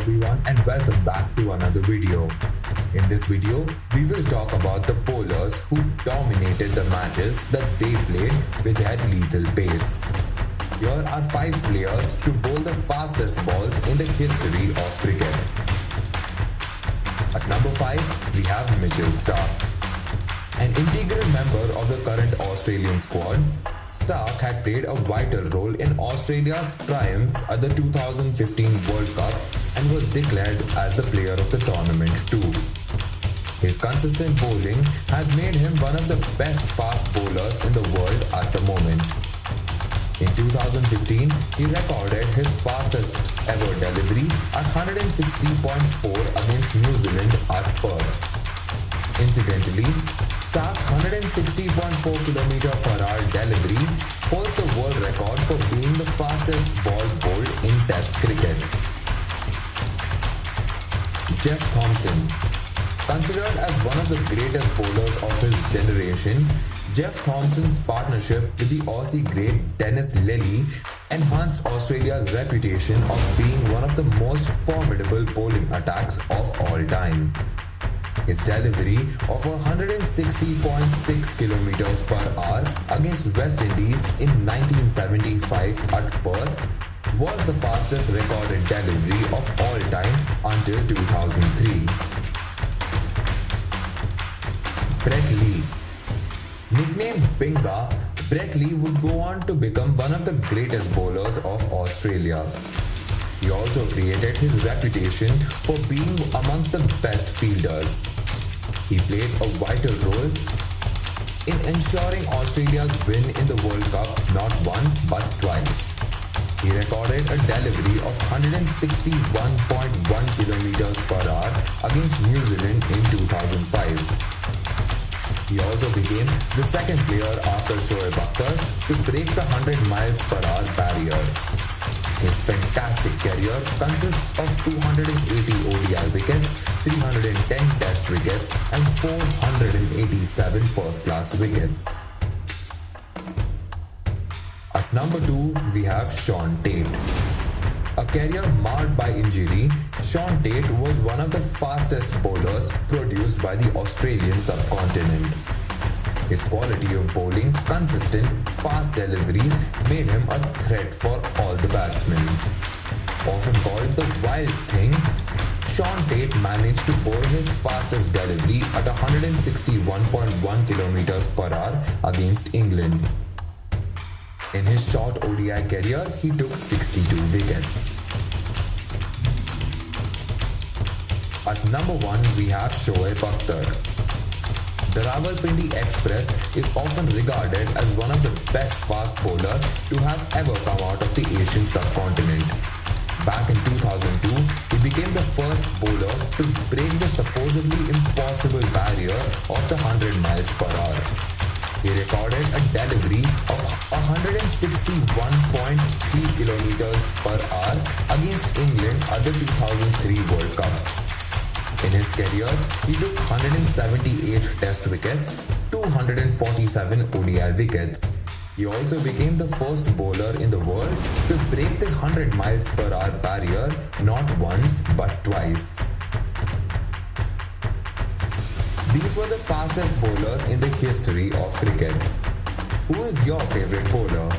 everyone and welcome back to another video. In this video, we will talk about the bowlers who dominated the matches that they played with their lethal pace. Here are 5 players to bowl the fastest balls in the history of cricket. At number 5, we have Mitchell Starc. An integral member of the current Australian squad, Starc had played a vital role in Australia's triumph at the 2015 World Cup and was declared as the player of the tournament too. His consistent bowling has made him one of the best fast bowlers in the world at the moment. In 2015, he recorded his fastest ever delivery at 160.4 against New Zealand at Perth. Incidentally, Starc's 160.4 km/h delivery holds the world record for being the fastest ball bowled in Test cricket. Jeff Thomson. Considered as one of the greatest bowlers of his generation, Jeff Thomson's partnership with the Aussie great Dennis Lillee enhanced Australia's reputation of being one of the most formidable bowling attacks of all time. His delivery of 160.6 km/h against West Indies in 1975 at Perth was the fastest recorded delivery of all time until 2003. Brett Lee. Nicknamed Binga, Brett Lee would go on to become one of the greatest bowlers of Australia. He also created his reputation for being amongst the best fielders. He played a vital role in ensuring Australia's win in the World Cup not once but twice. He recorded a delivery of 161.1 km/h against New Zealand in 2005. He also became the second player after Shoaib Akhtar to break the 100 mph barrier. His fantastic career consists of 280 ODI wickets, 310 Test wickets, and 487 first-class wickets. At number 2, we have Shaun Tait. A career marred by injury, Shaun Tait was one of the fastest bowlers produced by the Australian subcontinent. His quality of bowling, consistent, fast deliveries made him a threat for all the batsmen. Often called the wild thing, Shaun Tait managed to bowl his fastest delivery at 161.1 km/h against England. In his short ODI career, he took 62 wickets. At number 1, we have Shoaib Akhtar. The Rawalpindi Express is often regarded as one of the best fast bowlers to have ever come out of the Asian subcontinent. Back in 2002, he became the first bowler to break the supposedly impossible barrier of the 100 mph. He recorded a delivery of 161.3 km/h against England at the 2003 World Cup. In his career, he took 178 Test wickets, 247 ODI wickets. He also became the first bowler in the world to break the 100 mph barrier not once but twice. These were the fastest bowlers in the history of cricket. Who is your favorite bowler?